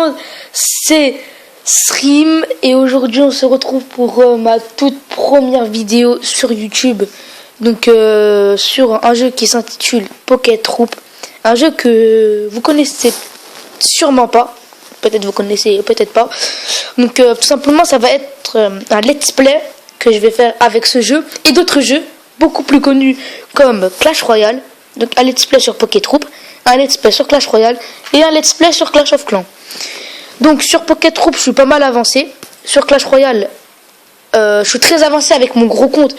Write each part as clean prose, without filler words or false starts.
monde, c'est Srim et aujourd'hui on se retrouve pour ma toute première vidéo sur YouTube. Donc sur un jeu qui s'intitule Pocket Troop, un jeu que vous connaissez sûrement pas, peut-être vous connaissez, peut-être pas. Donc tout simplement ça va être un let's play que je vais faire avec ce jeu et d'autres jeux beaucoup plus connus comme Clash Royale. Donc un let's play sur Pocket Troop, un let's play sur Clash Royale et un let's play sur Clash of Clans. Donc sur Pocket Troop je suis pas mal avancé. Sur Clash Royale je suis très avancé avec mon gros compte.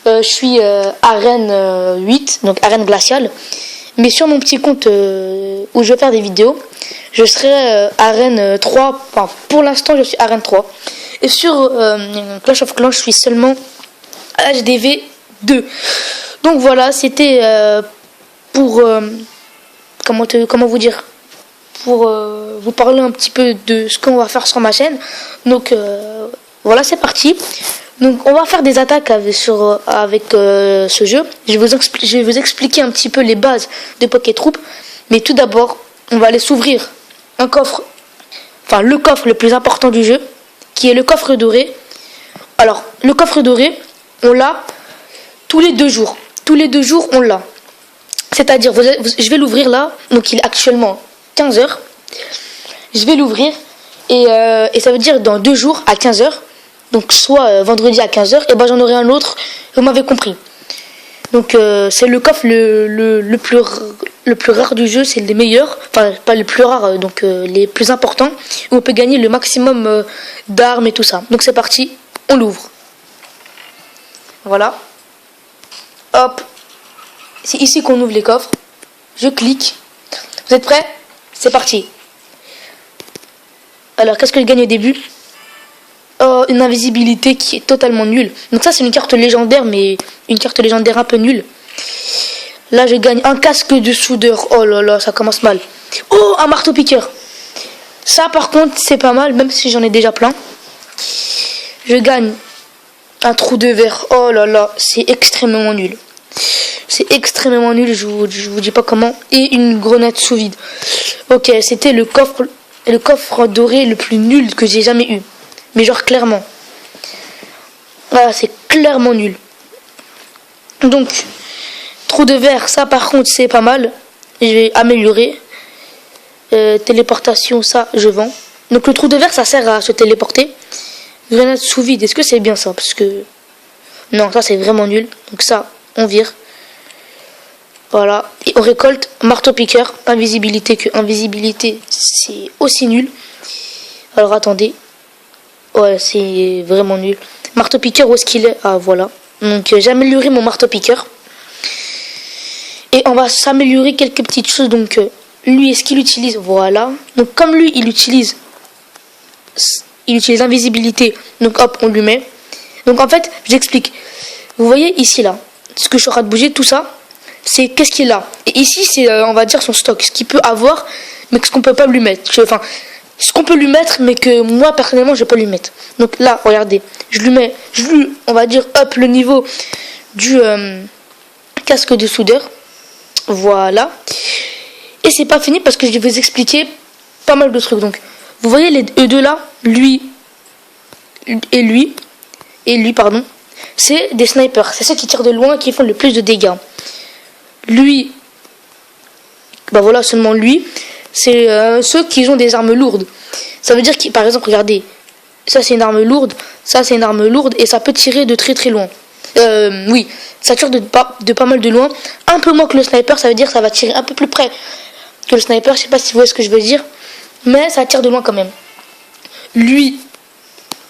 Je suis arène 8, donc arène glaciale. Mais sur mon petit compte où je vais faire des vidéos, je serai arène 3. Enfin, pour l'instant je suis arène 3. Et sur Clash of Clans je suis seulement HDV 2. Donc voilà, c'était pour comment vous dire, pour vous parler un petit peu de ce qu'on va faire sur ma chaîne. Donc voilà, c'est parti. Donc on va faire des attaques avec ce jeu. Je vais vous expliquer un petit peu les bases de Pocket Troop. Mais tout d'abord, on va aller s'ouvrir un coffre, enfin le coffre le plus important du jeu, qui est le coffre doré. Alors le coffre doré, on l'a tous les 2 jours. Tous les 2 jours, on l'a. C'est-à-dire, je vais l'ouvrir là. Donc il est actuellement 15h. Je vais l'ouvrir et ça veut dire dans 2 jours à 15h. Donc soit vendredi à 15h, et ben j'en aurai un autre, vous m'avez compris. Donc c'est le coffre le plus rare du jeu, c'est les meilleurs, enfin pas les plus rares, donc les plus importants, où on peut gagner le maximum d'armes et tout ça. Donc c'est parti, on l'ouvre. Voilà. Hop. C'est ici qu'on ouvre les coffres. Je clique. Vous êtes prêts? C'est parti. Alors qu'est-ce que je gagne au début? Une invisibilité qui est totalement nulle. Donc ça c'est une carte légendaire, mais une carte légendaire un peu nulle. Là je gagne un casque de soudeur. Oh là là, ça commence mal. Oh, un marteau piqueur. Ça par contre c'est pas mal, même si j'en ai déjà plein. Je gagne un trou de verre. Oh là là, c'est extrêmement nul. C'est extrêmement nul, je vous dis pas comment. Et une grenade sous vide. Ok, c'était le coffre doré le plus nul que j'ai jamais eu. Mais genre clairement. Voilà, c'est clairement nul. Donc, trou de verre, ça par contre c'est pas mal. Je vais améliorer. Téléportation, ça je vends. Donc le trou de verre ça sert à se téléporter. Grenade sous vide, est-ce que c'est bien ça? Parce que non, ça c'est vraiment nul. Donc ça, on vire. Voilà. Et on récolte marteau piqueur. Invisibilité, que invisibilité c'est aussi nul. Alors attendez. Ouais, c'est vraiment nul. Marteau piqueur, où est-ce qu'il est? Ah, voilà. Donc, j'ai amélioré mon marteau piqueur. Et on va s'améliorer quelques petites choses. Donc, lui, est-ce qu'il utilise? Voilà. Donc, comme lui, il utilise l'invisibilité. Donc, hop, on lui met. Donc, en fait, j'explique. Vous voyez ici, là, ce que je suis en train de bouger, tout ça, c'est qu'est-ce qu'il a. Et ici, c'est, on va dire, son stock. Ce qu'il peut avoir, mais ce qu'on peut pas lui mettre. Enfin, ce qu'on peut lui mettre, mais que moi personnellement je vais pas lui mettre. Donc là, regardez, on va dire up le niveau du casque de soudeur. Voilà. Et c'est pas fini parce que je vais vous expliquer pas mal de trucs. Donc, vous voyez les deux là, lui, pardon, c'est des snipers. C'est ceux qui tirent de loin qui font le plus de dégâts. Lui, bah voilà, seulement lui. C'est ceux qui ont des armes lourdes. Ça veut dire que, par exemple, regardez, ça c'est une arme lourde, ça c'est une arme lourde, et ça peut tirer de très très loin. Oui, ça tire de pas mal de loin. Un peu moins que le sniper, ça veut dire que ça va tirer un peu plus près que le sniper. Je sais pas si vous voyez ce que je veux dire, mais ça tire de loin quand même. Lui,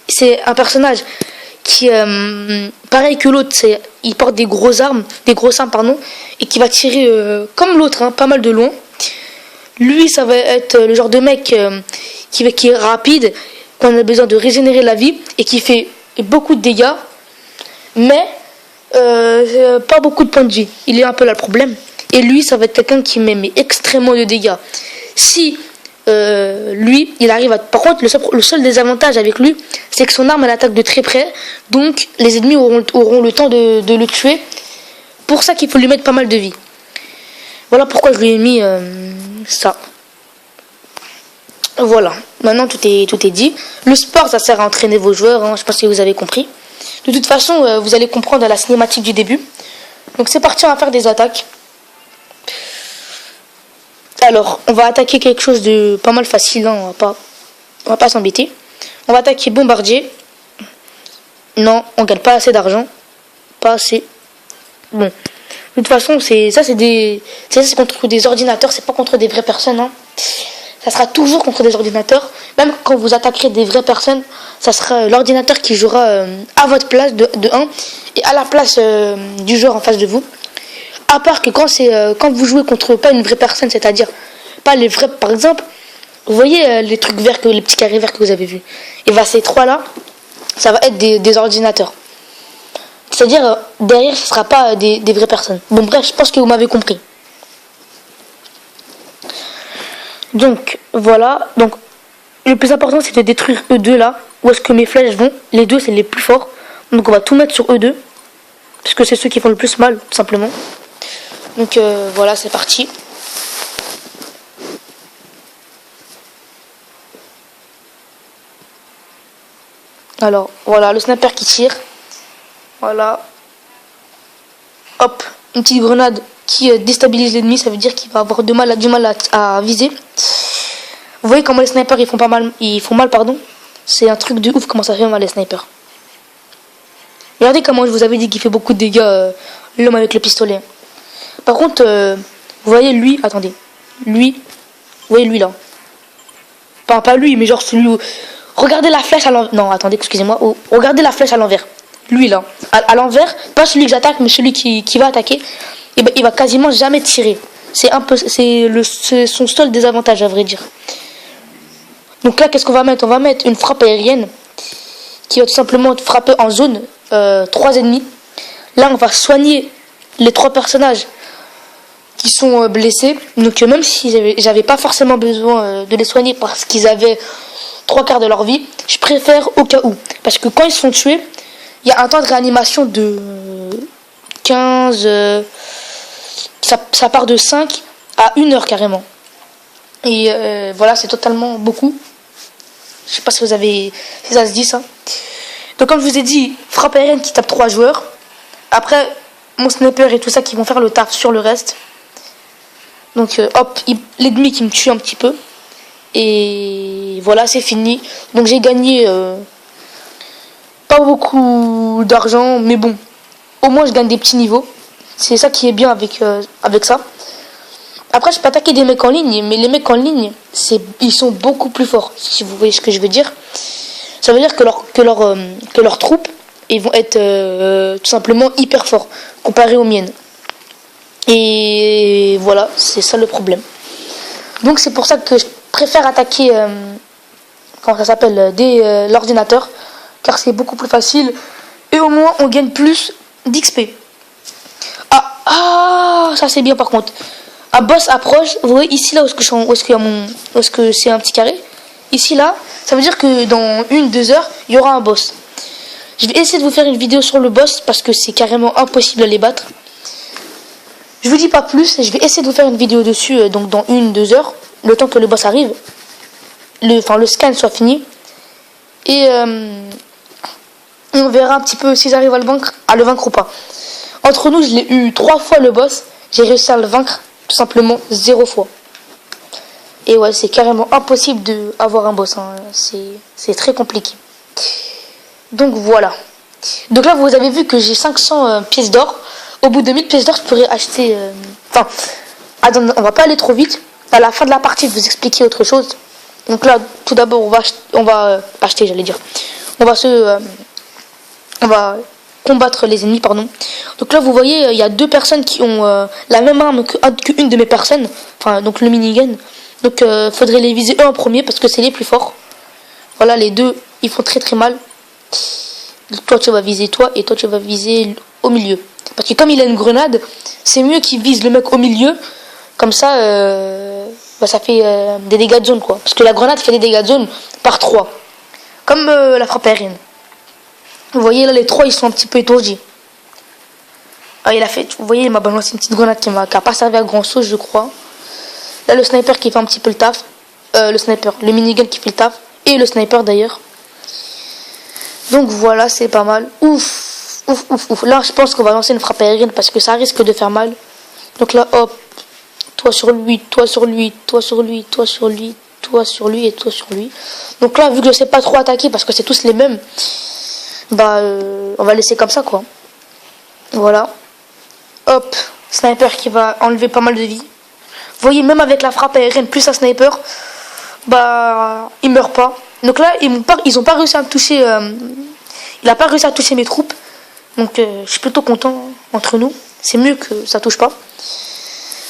c'est un personnage qui, pareil que l'autre, il porte des grosses armes, pardon, et qui va tirer comme l'autre, hein, pas mal de loin. Lui, ça va être le genre de mec qui est rapide, qu'on a besoin de régénérer la vie et qui fait beaucoup de dégâts, mais pas beaucoup de points de vie. Il est un peu là le problème. Et lui, ça va être quelqu'un qui met extrêmement de dégâts. Si lui, il arrive à... Par contre, le seul désavantage avec lui, c'est que son arme, elle attaque de très près, donc les ennemis auront le temps de le tuer. Pour ça qu'il faut lui mettre pas mal de vie. Voilà pourquoi je lui ai mis ça. Voilà, maintenant tout est dit. Le sport, ça sert à entraîner vos joueurs, hein, je pense que vous avez compris. De toute façon, vous allez comprendre à la cinématique du début. Donc c'est parti, on va faire des attaques. Alors, on va attaquer quelque chose de pas mal facile, hein, on va pas s'embêter. On va attaquer bombardier. Non, on gagne pas assez d'argent. Pas assez. Bon. De toute façon, c'est contre des ordinateurs, c'est pas contre des vraies personnes, hein. Ça sera toujours contre des ordinateurs. Même quand vous attaquerez des vraies personnes, ça sera l'ordinateur qui jouera à votre place de 1 et à la place du joueur en face de vous. À part que quand vous jouez contre pas une vraie personne, c'est-à-dire pas les vrais, par exemple, vous voyez les trucs verts, les petits carrés verts que vous avez vus. Et bien ces trois-là, ça va être des ordinateurs. C'est-à-dire derrière, ce ne sera pas des vraies personnes. Bon bref, je pense que vous m'avez compris. Donc voilà, donc le plus important c'est de détruire E2 là, où est-ce que mes flèches vont. Les deux c'est les plus forts, donc on va tout mettre sur E2, parce que c'est ceux qui font le plus mal, tout simplement. Donc voilà, c'est parti. Alors voilà, le sniper qui tire. Voilà. Hop, une petite grenade qui déstabilise l'ennemi, ça veut dire qu'il va avoir du mal à viser. Vous voyez comment les snipers ils font mal, pardon. C'est un truc de ouf comment ça fait mal les snipers. Regardez comment je vous avais dit qu'il fait beaucoup de dégâts, l'homme avec le pistolet. Par contre, vous voyez lui, attendez, lui, vous voyez lui là. Pas lui, mais genre celui où... Regardez la flèche à l'envers. Non, attendez, excusez-moi. Oh, regardez la flèche à l'envers. Lui là, à l'envers, pas celui que j'attaque, mais celui qui va attaquer. Et ben, il va quasiment jamais tirer. C'est son seul désavantage à vrai dire. Donc là, qu'est-ce qu'on va mettre? On va mettre une frappe aérienne qui va tout simplement frapper en zone 3 ennemis. Là, on va soigner les 3 personnages qui sont blessés. Donc même si j'avais pas forcément besoin de les soigner parce qu'ils avaient 3/4 de leur vie, je préfère au cas où. Parce que quand ils se font tuer, il y a un temps de réanimation de 15... ça part de 5 à 1 heure carrément. Et voilà, c'est totalement beaucoup. Je sais pas si ça se dit ça. Donc comme je vous ai dit, frappe aérienne qui tape 3 joueurs. Après, mon sniper et tout ça qui vont faire le taf sur le reste. Donc hop, l'ennemi qui me tue un petit peu. Et voilà, c'est fini. Donc j'ai gagné pas beaucoup d'argent, mais bon, au moins je gagne des petits niveaux. C'est ça qui est bien avec ça. Après, je peux attaquer des mecs en ligne, mais les mecs en ligne, ils sont beaucoup plus forts, si vous voyez ce que je veux dire. Ça veut dire que leurs troupes, ils vont être tout simplement hyper forts, comparés aux miennes. Et voilà, c'est ça le problème. Donc c'est pour ça que je préfère attaquer, comment ça s'appelle, l'ordinateur, car c'est beaucoup plus facile, et au moins on gagne plus d'XP. Ah, ça c'est bien par contre. Un boss approche, vous voyez ici là où est-ce que c'est un petit carré. Ici là, ça veut dire que dans 1-2 heures, il y aura un boss. Je vais essayer de vous faire une vidéo sur le boss parce que c'est carrément impossible à les battre. Je vous dis pas plus, je vais essayer de vous faire une vidéo dessus donc dans 1-2 heures, le temps que le boss arrive, le scan soit fini. Et on verra un petit peu s'ils arrivent à le vaincre ou pas. Entre nous, je l'ai eu 3 fois le boss, j'ai réussi à le vaincre tout simplement 0 fois. Et ouais, c'est carrément impossible d'avoir un boss, hein. C'est très compliqué. Donc voilà. Donc là, vous avez vu que j'ai 500 pièces d'or. Au bout de 1000 pièces d'or, je pourrais acheter... Attends, on va pas aller trop vite. À la fin de la partie, je vais vous expliquer autre chose. Donc là, tout d'abord, on va acheter, j'allais dire. On va combattre les ennemis, pardon. Donc là, vous voyez, il y a 2 personnes qui ont la même arme qu'une de mes personnes. Enfin, donc le minigun. Donc, faudrait les viser eux en premier parce que c'est les plus forts. Voilà, les deux, ils font très très mal. Toi, tu vas viser toi et toi, tu vas viser au milieu. Parce que comme il a une grenade, c'est mieux qu'il vise le mec au milieu. Comme ça, ça fait des dégâts de zone, quoi. Parce que la grenade fait des dégâts de zone par 3. Comme la frappe aérienne. Vous voyez, là, les 3, ils sont un petit peu étourdis. Ah, vous voyez, il m'a balancé une petite grenade qui n'a pas servi à grand chose, je crois. Là, le sniper qui fait un petit peu le taf. le sniper, le minigun qui fait le taf, et le sniper d'ailleurs. Donc voilà, c'est pas mal. Ouf, ouf, ouf, ouf. Là, je pense qu'on va lancer une frappe aérienne parce que ça risque de faire mal. Donc là, hop, toi sur lui, toi sur lui, toi sur lui, toi sur lui, toi sur lui et toi sur lui. Donc là, vu que je sais pas trop attaquer parce que c'est tous les mêmes, bah, on va laisser comme ça, quoi. Voilà. Hop, sniper qui va enlever pas mal de vie. Vous voyez, même avec la frappe aérienne plus un sniper, bah, il meurt pas. Donc là, ils ont pas réussi à me toucher. Il a pas réussi à toucher mes troupes. Donc, je suis plutôt content entre nous. C'est mieux que ça touche pas.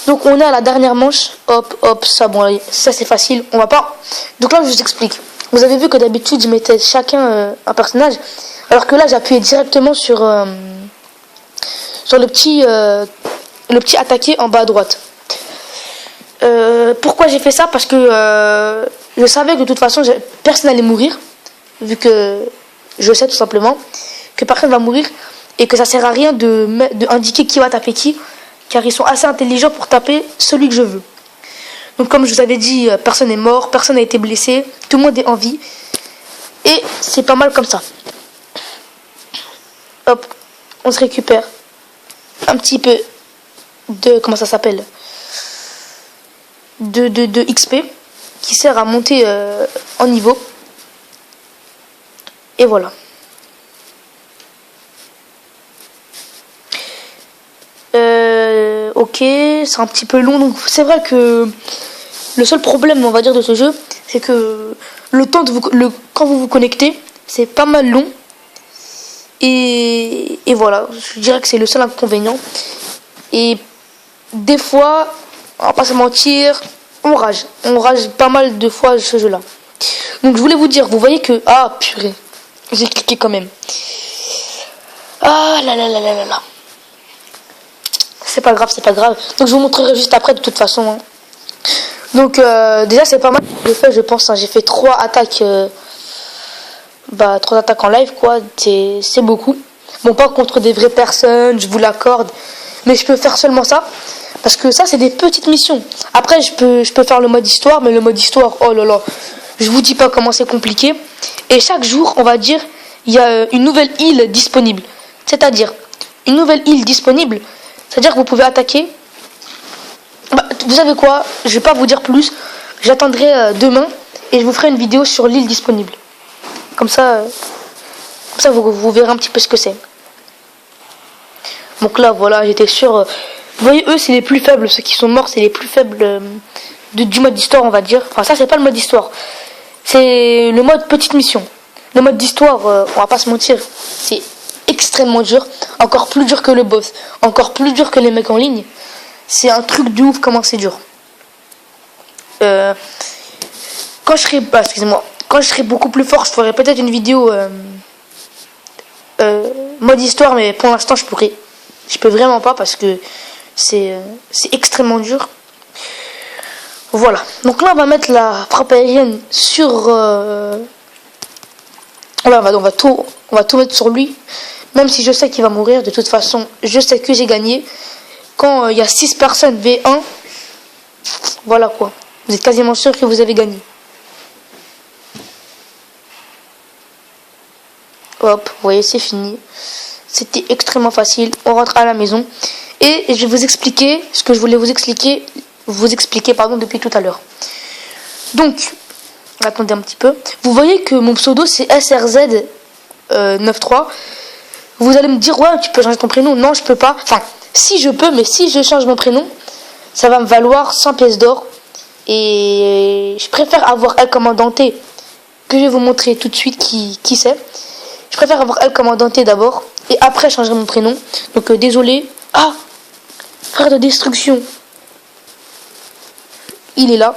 Donc, on est à la dernière manche. Hop, hop, ça, bon, ça c'est facile. On va pas. Donc là, je vous explique. Vous avez vu que d'habitude, je mettais chacun un personnage, alors que là, j'appuyais directement sur le petit attaquer en bas à droite. Pourquoi j'ai fait ça? Parce que je savais que de toute façon personne n'allait mourir, vu que je sais tout simplement que personne va mourir et que ça sert à rien de indiquer qui va taper qui, car ils sont assez intelligents pour taper celui que je veux. Donc comme je vous avais dit, personne n'est mort, personne n'a été blessé, tout le monde est en vie et c'est pas mal comme ça. Hop, on se récupère un petit peu de, comment ça s'appelle, de XP qui sert à monter en niveau. Et voilà. Ok, c'est un petit peu long, donc c'est vrai que le seul problème, on va dire, de ce jeu, c'est que le temps de quand vous vous connectez, c'est pas mal long. Et voilà, je dirais que c'est le seul inconvénient. Et des fois, on va pas se mentir, on rage pas mal de fois ce jeu là. Donc je voulais vous dire, vous voyez que, ah purée, j'ai cliqué quand même. Ah là là là là là là. C'est pas grave, c'est pas grave. Donc je vous montrerai juste après de toute façon, hein. Donc déjà c'est pas mal de fait, je pense, hein. J'ai fait 3 attaques 3 attaques en live, quoi. C'est beaucoup. Bon, pas contre des vraies personnes, je vous l'accorde, mais je peux faire seulement ça. Parce que ça, c'est des petites missions. Après, je peux faire le mode histoire, mais le mode histoire, oh là là, je vous dis pas comment c'est compliqué. Et chaque jour, on va dire, il y a une nouvelle île disponible. C'est-à-dire, une nouvelle île disponible, c'est-à-dire que vous pouvez attaquer. Bah, vous savez quoi? Je vais pas vous dire plus. J'attendrai demain et je vous ferai une vidéo sur l'île disponible. Comme ça vous verrez un petit peu ce que c'est. Donc là, voilà, j'étais sûr. Vous voyez, eux, c'est les plus faibles. Ceux qui sont morts, c'est les plus faibles du mode d'histoire, on va dire. Enfin, ça, c'est pas le mode d'histoire. C'est le mode petite mission. Le mode d'histoire, on va pas se mentir, c'est extrêmement dur. Encore plus dur que le boss. Encore plus dur que les mecs en ligne. C'est un truc de ouf comment c'est dur. Quand je serai... excusez-moi. Quand je serai beaucoup plus fort, je ferai peut-être une vidéo mode histoire, mais pour l'instant, je peux vraiment pas parce que c'est extrêmement dur. Voilà. Donc là, on va mettre la frappe aérienne sur... on va tout mettre sur lui. Même si je sais qu'il va mourir, de toute façon, je sais que j'ai gagné. Quand il y a 6 personnes V1, voilà quoi. Vous êtes quasiment sûr que vous avez gagné. Hop, vous voyez, c'est fini. C'était extrêmement facile. On rentre à la maison. Et je vais vous expliquer ce que je voulais vous expliquer depuis tout à l'heure. Donc, attendez un petit peu. Vous voyez que mon pseudo, c'est SRZ 93. Vous allez me dire, ouais, tu peux changer ton prénom. Non, je peux pas. Enfin, si je peux, mais si je change mon prénom, ça va me valoir 100 pièces d'or. Et je préfère avoir El Commandanté, que je vais vous montrer tout de suite qui c'est. Je préfère avoir El Commandanté d'abord, et après changer mon prénom. Donc désolé. Ah, frère de destruction. Il est là.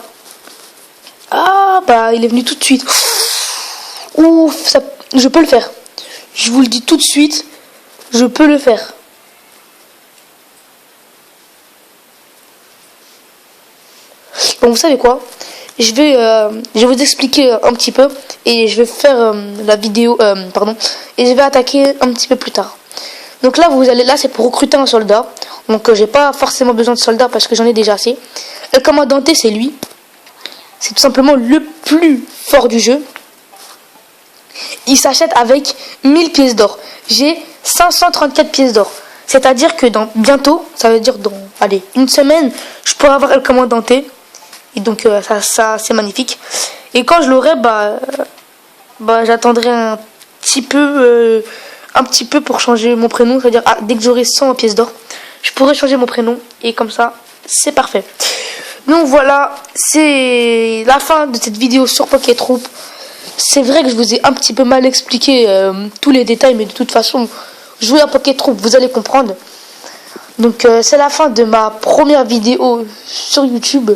Ah, bah il est venu tout de suite. Ouf, ça, je peux le faire. Je vous le dis tout de suite, je peux le faire. Bon, vous savez quoi? Je vais vous expliquer un petit peu et je vais faire la vidéo, et je vais attaquer un petit peu plus tard. Donc là, là c'est pour recruter un soldat. Donc j'ai pas forcément besoin de soldats parce que j'en ai déjà assez. Le commandanté, c'est lui. c'est tout simplement le plus fort du jeu. Il s'achète avec 1000 pièces d'or. J'ai 534 pièces d'or. C'est-à-dire que dans bientôt, ça veut dire dans une semaine, je pourrai avoir El Comandante. Et donc ça c'est magnifique. Et quand je l'aurai, j'attendrai un petit peu pour changer mon prénom. C'est-à-dire dès que j'aurai 100 pièces d'or, je pourrai changer mon prénom. Et comme ça, c'est parfait. Donc voilà, c'est la fin de cette vidéo sur Pocket Troop. C'est vrai que je vous ai un petit peu mal expliqué tous les détails, mais de toute façon, jouer à Pocket Troop, vous allez comprendre. Donc c'est la fin de ma première vidéo sur YouTube.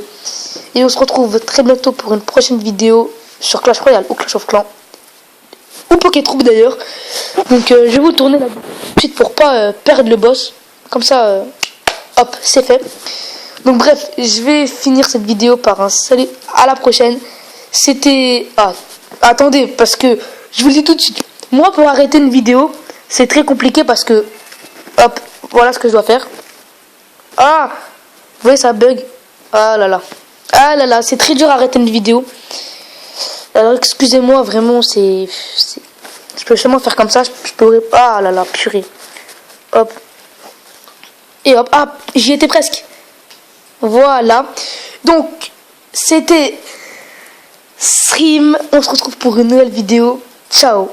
Et on se retrouve très bientôt pour une prochaine vidéo sur Clash Royale ou Clash of Clans. Ou Pocket Troop d'ailleurs. Donc je vais vous tourner là tout de suite pour pas perdre le boss. Comme ça, hop, c'est fait. Donc bref, je vais finir cette vidéo par un salut, à la prochaine. C'était... attendez, parce que je vous le dis tout de suite. Moi, pour arrêter une vidéo, c'est très compliqué parce que... Hop, voilà ce que je dois faire. Vous voyez, ça bug. Ah là là, c'est très dur à arrêter une vidéo. Alors excusez-moi, vraiment, je peux seulement faire comme ça, je pourrais pas... Ah là là, purée. Hop. Et hop, j'y étais presque. Voilà. Donc, c'était Stream. On se retrouve pour une nouvelle vidéo. Ciao.